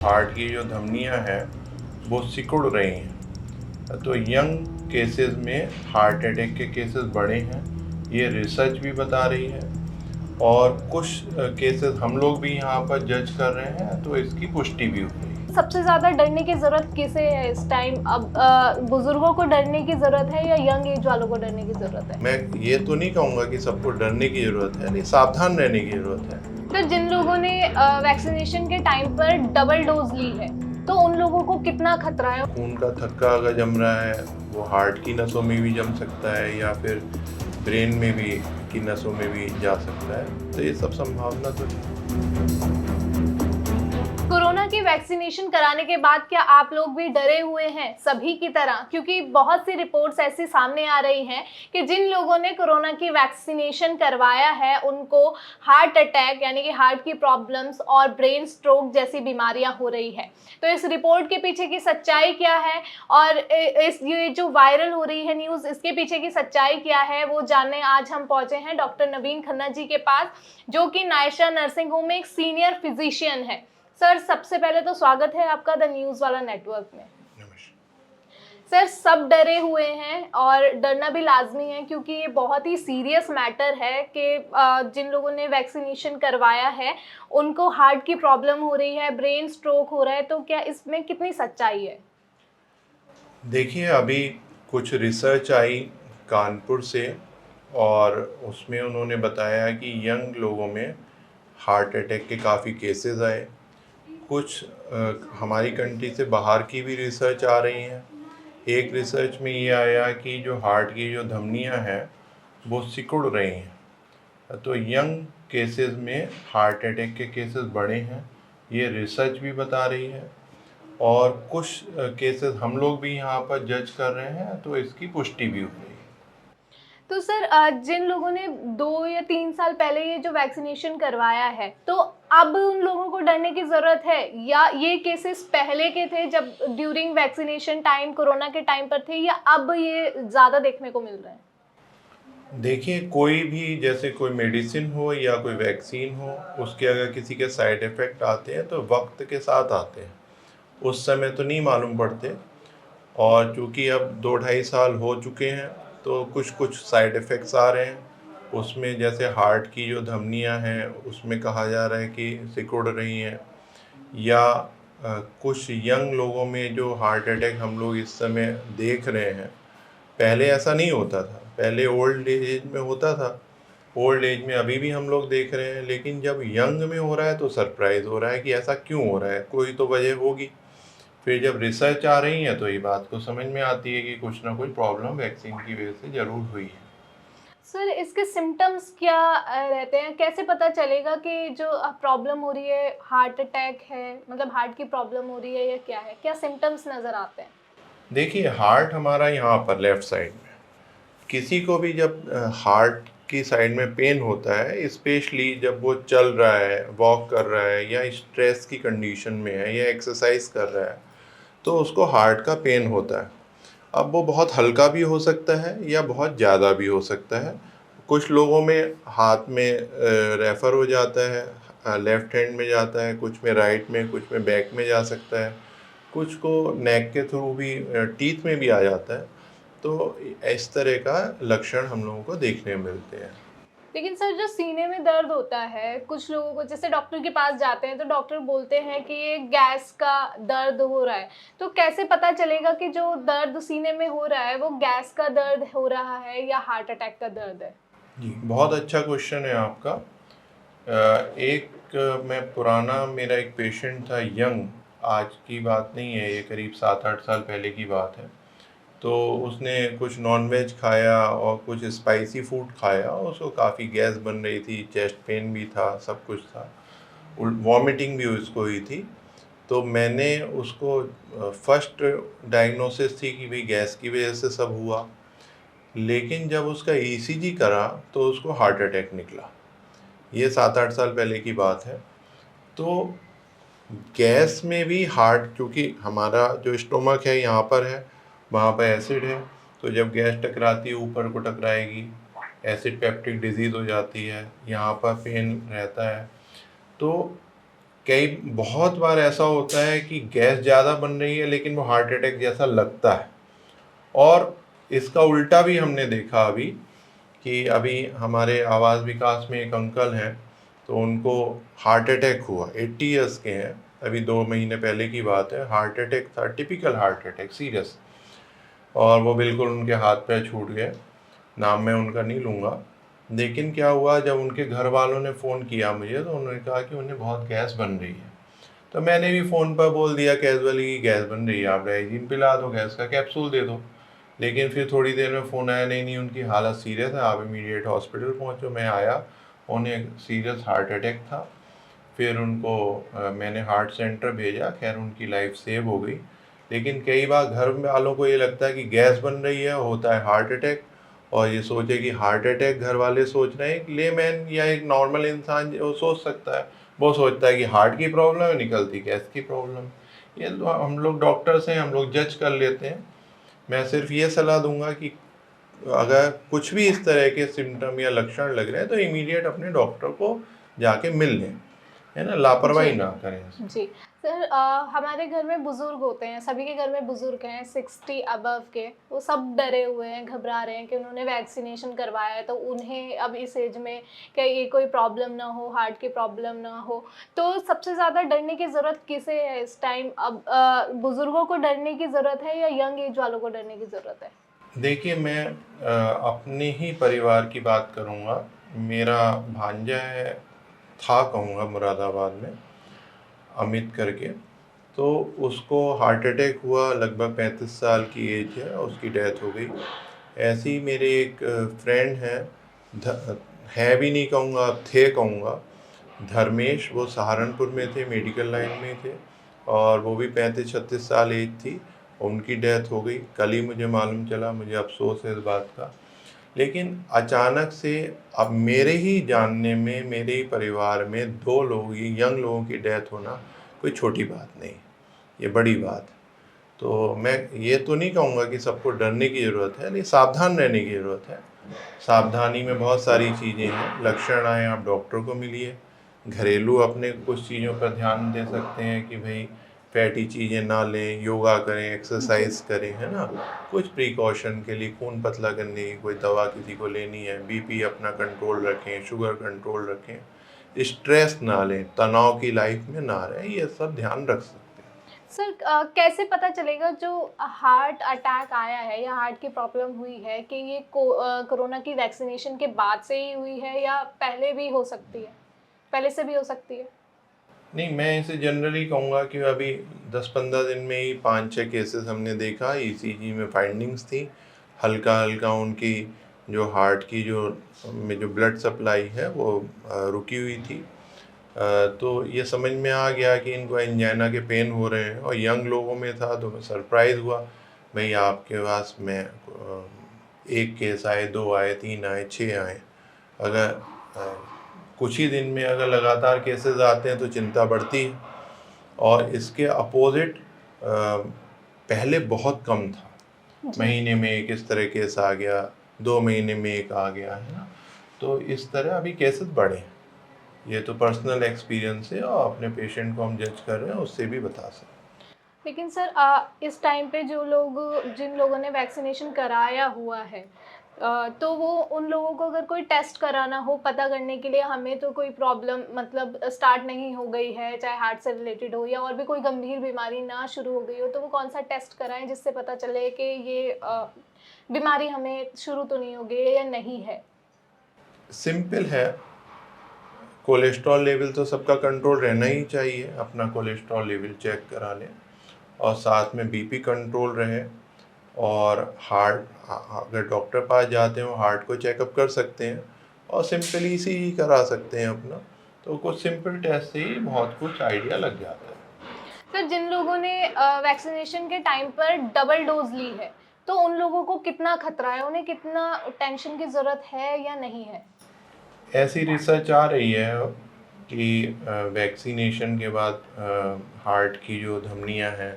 Heart की जो धमनियां हैं वो सिकुड़ रही हैं। तो यंग केसेस में हार्ट अटैक के केसेस बढ़े हैं, ये रिसर्च भी बता रही है। और कुछ केसेस हम लोग भी यहाँ पर जज कर रहे हैं, तो इसकी पुष्टि भी हो रही है। सबसे ज्यादा डरने की जरूरत किसे है इस टाइम? अब बुजुर्गों को डरने की जरूरत है या यंग एज वालों को डरने की जरूरत है? मैं ये तो नहीं कहूँगा कि सबको डरने की ज़रूरत है, नहीं, सावधान रहने की ज़रूरत है। तो जिन लोगों ने वैक्सीनेशन के टाइम पर डबल डोज ली है, तो उन लोगों को कितना खतरा है? खून का थक्का अगर जम रहा है, वो हार्ट की नसों में भी जम सकता है या फिर ब्रेन में भी की नसों में भी जा सकता है। तो ये सब संभावना तो है। कोरोना की वैक्सीनेशन कराने के बाद क्या आप लोग भी डरे हुए हैं सभी की तरह? क्योंकि बहुत सी रिपोर्ट्स ऐसी सामने आ रही हैं कि जिन लोगों ने कोरोना की वैक्सीनेशन करवाया है उनको हार्ट अटैक यानी कि हार्ट की प्रॉब्लम्स और ब्रेन स्ट्रोक जैसी बीमारियां हो रही है। तो इस रिपोर्ट के पीछे की सच्चाई क्या है और इस ये जो वायरल हो रही है न्यूज़, इसके पीछे की सच्चाई क्या है, वो जानने आज हम पहुंचे हैं डॉक्टर नवीन खन्ना जी के पास, जो कि नायशा नर्सिंग होम में एक सीनियर फिजिशियन है। सर, सबसे पहले तो स्वागत है आपका द न्यूज़ वाला नेटवर्क में। सर, सब डरे हुए हैं और डरना भी लाजमी है क्योंकि ये बहुत ही सीरियस मैटर है कि जिन लोगों ने वैक्सीनेशन करवाया है उनको हार्ट की प्रॉब्लम हो रही है, ब्रेन स्ट्रोक हो रहा है, तो क्या इसमें कितनी सच्चाई है? देखिए, अभी कुछ रिसर्च आई कानपुर से, और उसमें उन्होंने बताया कि यंग लोगों में हार्ट अटैक के काफ़ी केसेस आए। कुछ हमारी कंट्री से बाहर की भी रिसर्च आ रही हैं। एक रिसर्च में ये आया कि जो हार्ट की जो धमनियां हैं वो सिकुड़ रही हैं। तो यंग केसेस में हार्ट अटैक के केसेस बढ़े हैं, ये रिसर्च भी बता रही है। और कुछ केसेस हम लोग भी यहाँ पर जज कर रहे हैं, तो इसकी पुष्टि भी हो रही है। तो सर, जिन लोगों ने 2 या 3 साल पहले ये जो वैक्सीनेशन करवाया है, तो अब उन लोगों को डरने की ज़रूरत है या ये केसेस पहले के थे जब ड्यूरिंग वैक्सीनेशन टाइम कोरोना के टाइम पर थे, या अब ये ज़्यादा देखने को मिल रहे हैं? देखिए, कोई भी, जैसे कोई मेडिसिन हो या कोई वैक्सीन हो, उसके अगर किसी के साइड इफ़ेक्ट आते हैं तो वक्त के साथ आते हैं, उस समय तो नहीं मालूम पड़ते। और चूँकि अब 2 ढाई साल हो चुके हैं, तो कुछ कुछ साइड इफ़ेक्ट्स आ रहे हैं। उसमें जैसे हार्ट की जो धमनियां हैं उसमें कहा जा रहा है कि सिकुड़ रही हैं, या कुछ यंग लोगों में जो हार्ट अटैक हम लोग इस समय देख रहे हैं, पहले ऐसा नहीं होता था। पहले ओल्ड एज में होता था, ओल्ड एज में अभी भी हम लोग देख रहे हैं, लेकिन जब यंग में हो रहा है तो सरप्राइज़ हो रहा है कि ऐसा क्यों हो रहा है, कोई तो वजह होगी। फिर जब रिसर्च आ रही है तो ये बात को समझ में आती है कि कुछ ना कुछ प्रॉब्लम वैक्सीन की वजह से ज़रूर हुई है। सर, इसके सिम्पटम्स क्या रहते हैं? कैसे पता चलेगा कि जो प्रॉब्लम हो रही है हार्ट अटैक है, मतलब हार्ट की प्रॉब्लम हो रही है या क्या है? क्या सिम्पटम्स नज़र आते हैं? देखिए, हार्ट हमारा यहाँ पर लेफ़्ट साइड में, किसी को भी जब हार्ट की साइड में पेन होता है, स्पेशली जब वो चल रहा है, वॉक कर रहा है, या स्ट्रेस की कंडीशन में है, या एक्सरसाइज कर रहा है, तो उसको हार्ट का पेन होता है। अब वो बहुत हल्का भी हो सकता है या बहुत ज़्यादा भी हो सकता है। कुछ लोगों में हाथ में रेफ़र हो जाता है, लेफ़्ट हैंड में जाता है, कुछ में राइट में, कुछ में बैक में जा सकता है, कुछ को नेक के थ्रू भी, टीथ में भी आ जाता है। तो इस तरह का लक्षण हम लोगों को देखने मिलते हैं। लेकिन सर, जो सीने में दर्द होता है, कुछ लोगों को जैसे डॉक्टर के पास जाते हैं तो डॉक्टर बोलते हैं कि ये गैस का दर्द हो रहा है। तो कैसे पता चलेगा कि जो दर्द सीने में हो रहा है वो गैस का दर्द हो रहा है या हार्ट अटैक का दर्द है? जी, बहुत अच्छा क्वेश्चन है आपका। मैं पुराना, मेरा एक पेशेंट था यंग, आज की बात नहीं है, ये करीब 7-8 साल पहले की बात है। तो उसने कुछ नॉन-वेज खाया और कुछ स्पाइसी फूड खाया, उसको काफ़ी गैस बन रही थी, चेस्ट पेन भी था, सब कुछ था। वॉमिटिंग भी उसको हुई थी। तो मैंने उसको, फर्स्ट डायग्नोसिस थी कि भई गैस की वज़ह से सब हुआ। लेकिन जब उसका ईसीजी करा तो उसको हार्ट अटैक निकला। ये 7-8 साल पहले की बात है। तो गैस में भी हार्ट, क्योंकि हमारा जो स्टोमक है यहाँ पर है, वहाँ पर एसिड है, तो जब गैस टकराती है ऊपर को टकराएगी, एसिड पेप्टिक डिजीज़ हो जाती है, यहाँ पर पेन रहता है। तो कई बहुत बार ऐसा होता है कि गैस ज़्यादा बन रही है लेकिन वो हार्ट अटैक जैसा लगता है। और इसका उल्टा भी हमने देखा अभी कि अभी हमारे आवास विकास में एक अंकल हैं, तो उनको हार्ट अटैक हुआ, 80 ईयर्स के हैं, अभी 2 महीने पहले की बात है। हार्ट अटैक था, टिपिकल हार्ट अटैक, सीरियस। और वो बिल्कुल उनके हाथ पैर छूट गए। नाम मैं उनका नहीं लूँगा, लेकिन क्या हुआ जब उनके घर वालों ने फ़ोन किया मुझे, तो उन्होंने कहा कि उन्हें बहुत गैस बन रही है। तो मैंने भी फ़ोन पर बोल दिया कैजुअली कि गैस बन रही है, आप डाइजीन पिला दो, गैस का कैप्सूल दे दो। लेकिन फिर थोड़ी देर में फ़ोन आया, नहीं उनकी हालत सीरियस है, आप इमीडिएट हॉस्पिटल पहुँचो। मैं आया, उन्हें सीरियस हार्ट अटैक था। फिर उनको मैंने हार्ट सेंटर भेजा, खैर उनकी लाइफ सेव हो गई। लेकिन कई बार घर वालों को ये लगता है कि गैस बन रही है, होता है हार्ट अटैक, और ये सोचे कि हार्ट अटैक घर वाले सोच रहे हैं। एक लेमैन या एक नॉर्मल इंसान वो सोच सकता है, वो सोचता है कि हार्ट की प्रॉब्लम है, निकलती गैस की प्रॉब्लम। ये हम लोग डॉक्टर्स हैं, हम लोग जज कर लेते हैं। मैं सिर्फ ये सलाह दूंगा कि अगर कुछ भी इस तरह के सिम्टम या लक्षण लग रहे हैं तो इमीडिएट अपने डॉक्टर को जाके मिल लें, है ना, लापरवाही जी ना करें। जी सर, हमारे घर में बुजुर्ग होते हैं, सभी के घर में बुजुर्ग हैं 60 अबव के, वो सब डरे हुए हैं, घबरा रहे हैं कि उन्होंने वैक्सीनेशन करवाया है तो उन्हें अब इस एज में क्या ये कोई प्रॉब्लम ना हो, हार्ट की प्रॉब्लम ना हो। तो सबसे ज़्यादा डरने की ज़रूरत किसे है इस टाइम? अब बुजुर्गों को डरने की ज़रूरत है या यंग एज वालों को डरने की ज़रूरत है? देखिए, मैं अपने ही परिवार की बात करूँगा। मेरा भांजा है, था कहूँगा मुरादाबाद में, अमित करके। तो उसको हार्ट अटैक हुआ, लगभग 35 साल की एज है, उसकी डेथ हो गई। ऐसे ही मेरे एक फ्रेंड हैं, है भी नहीं कहूँगा, अब थे कहूँगा, धर्मेश। वो सहारनपुर में थे, मेडिकल लाइन में थे, और वो भी 35-36 साल एज थी। उनकी डेथ हो गई। कल ही मुझे मालूम चला, मुझे अफसोस है इस बात का। लेकिन अचानक से अब मेरे ही जानने में, मेरे ही परिवार में 2 लोग, ये यंग लोगों की डेथ होना कोई छोटी बात नहीं, ये बड़ी बात है। तो मैं ये तो नहीं कहूँगा कि सबको डरने की ज़रूरत है, लेकिन सावधान रहने की ज़रूरत है। सावधानी में बहुत सारी चीज़ें हैं। लक्षण आए, आप डॉक्टर को मिलिए। घरेलू अपने कुछ चीज़ों पर ध्यान दे सकते हैं कि भाई फैटी चीज़ें ना लें, योगा करें, एक्सरसाइज करें, है ना। कुछ प्रिकॉशन के लिए, खून पतला करने की कोई दवा किसी को लेनी है, बीपी अपना कंट्रोल रखें, शुगर कंट्रोल रखें, स्ट्रेस ना लें, तनाव की लाइफ में ना रहें, ये सब ध्यान रख सकते हैं। सर, कैसे पता चलेगा जो हार्ट अटैक आया है या हार्ट की प्रॉब्लम हुई है कि ये कोरोना की वैक्सीनेशन के बाद से ही हुई है या पहले भी हो सकती है, पहले से भी हो सकती है? नहीं, मैं इसे जनरली कहूँगा कि अभी 10-15 दिन में ही 5-6 केसेस हमने देखा, ईसीजी में फाइंडिंग्स थी। हल्का-हल्का उनकी जो हार्ट की जो ब्लड सप्लाई है वो रुकी हुई थी। तो ये समझ में आ गया कि इनको एंजाइना के पेन हो रहे हैं, और यंग लोगों में था, तो मैं सरप्राइज़ हुआ। भई आपके पास में 1 केस आए, 2 आए, 3 आए, 6 आए। अगर अ, कुछ ही दिन में अगर लगातार केसेस आते हैं तो चिंता बढ़ती है। और इसके अपोज़िट पहले बहुत कम था। जी। महीने में एक इस तरह केस आ गया, 2 महीने में एक आ गया, है ना? तो इस तरह अभी केसेस बढ़े हैं। ये तो पर्सनल एक्सपीरियंस है, और अपने पेशेंट को हम जज कर रहे हैं, उससे भी बता सकते हैं। लेकिन सर, इस टाइम पे जिन लोगों ने वैक्सीनेशन कराया हुआ है, तो वो उन लोगों को अगर कोई टेस्ट कराना हो पता करने के लिए, हमें तो कोई प्रॉब्लम मतलब स्टार्ट नहीं हो गई है, चाहे हार्ट से रिलेटेड हो या और भी कोई गंभीर बीमारी ना शुरू हो गई हो, तो वो कौन सा टेस्ट कराएं जिससे पता चले कि ये बीमारी हमें शुरू तो नहीं हो गई है या नहीं है? सिंपल है, कोलेस्ट्रॉल लेवल तो सबका कंट्रोल रहना ही चाहिए। अपना कोलेस्ट्रॉल लेवल चेक करा लें, और साथ में बीपी कंट्रोल रहे। और हार्ट, अगर डॉक्टर पास जाते हो, हार्ट को चेकअप कर सकते हैं, और सिंपली सी ही करा सकते हैं अपना। तो कुछ सिंपल टेस्ट से ही बहुत कुछ आइडिया लग जाता है। सर, जिन लोगों ने वैक्सीनेशन के टाइम पर डबल डोज ली है, तो उन लोगों को कितना खतरा है, उन्हें कितना टेंशन की ज़रूरत है या नहीं है? ऐसी रिसर्च आ रही है कि वैक्सीनेशन के बाद हार्ट की जो धमनियां हैं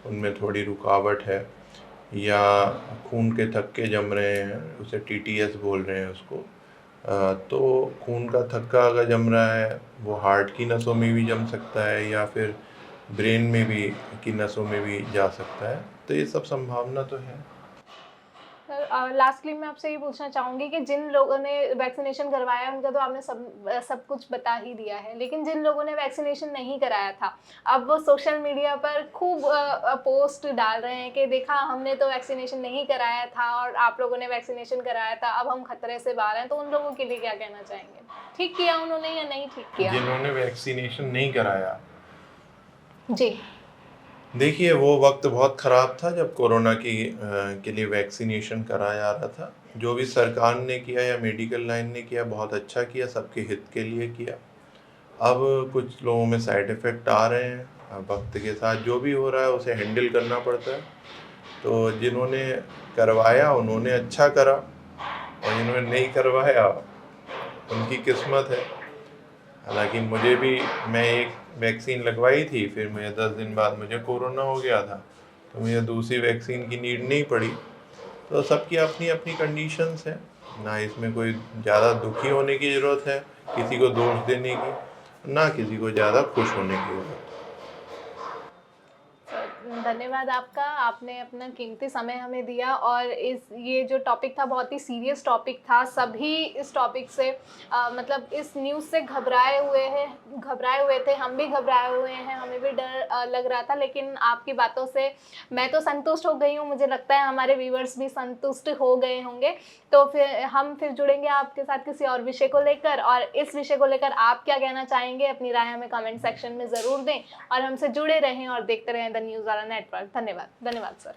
उनमें थोड़ी रुकावट है, या खून के थक्के जम रहे हैं, उसे टीटीएस बोल रहे हैं उसको। तो खून का थक्का अगर जम रहा है वो हार्ट की नसों में भी जम सकता है या फिर ब्रेन में भी की नसों में भी जा सकता है, तो ये सब संभावना तो है। सर लास्टली मैं आपसे ये पूछना चाहूँगी कि जिन लोगों ने वैक्सीनेशन करवाया है उनका तो आपने सब कुछ बता ही दिया है, लेकिन जिन लोगों ने वैक्सीनेशन नहीं कराया था, अब वो सोशल मीडिया पर खूब पोस्ट डाल रहे हैं कि देखा हमने तो वैक्सीनेशन नहीं कराया था और आप लोगों ने वैक्सीनेशन कराया था, अब हम खतरे से बाहर हैं, तो उन लोगों के लिए क्या कहना चाहेंगे? ठीक किया उन्होंने या नहीं ठीक किया? जिन्होंने वैक्सीनेशन नहीं कराया, जी। देखिए वो वक्त बहुत ख़राब था जब कोरोना के लिए वैक्सीनेशन कराया जा रहा था। जो भी सरकार ने किया या मेडिकल लाइन ने किया बहुत अच्छा किया, सबके हित के लिए किया। अब कुछ लोगों में साइड इफ़ेक्ट आ रहे हैं, अब वक्त के साथ जो भी हो रहा है उसे हैंडल करना पड़ता है। तो जिन्होंने करवाया उन्होंने अच्छा करा और जिन्होंने नहीं करवाया उनकी किस्मत है। हालाँकि मुझे भी, मैं एक वैक्सीन लगवाई थी, फिर मुझे 10 दिन बाद मुझे कोरोना हो गया था, तो मुझे दूसरी वैक्सीन की नीड नहीं पड़ी। तो सबकी अपनी-अपनी कंडीशंस हैं, ना इसमें कोई ज़्यादा दुखी होने की ज़रूरत है, किसी को दोष देने की, ना किसी को ज़्यादा खुश होने की ज़रूरत है। धन्यवाद आपका, आपने अपना कीमती समय हमें दिया और ये जो टॉपिक था बहुत ही सीरियस टॉपिक था। सभी इस टॉपिक से मतलब इस न्यूज़ से घबराए हुए थे, हम भी घबराए हुए हैं, हमें भी डर लग रहा था, लेकिन आपकी बातों से मैं तो संतुष्ट हो गई हूँ, मुझे लगता है हमारे व्यूअर्स भी संतुष्ट हो गए होंगे। तो फिर जुड़ेंगे आपके साथ किसी और विषय को लेकर, और इस विषय को लेकर आप क्या कहना चाहेंगे अपनी राय हमें कमेंट सेक्शन में ज़रूर दें और हमसे जुड़े रहें और देखते रहें द न्यूज़ वाला नेटवर्क। धन्यवाद सर।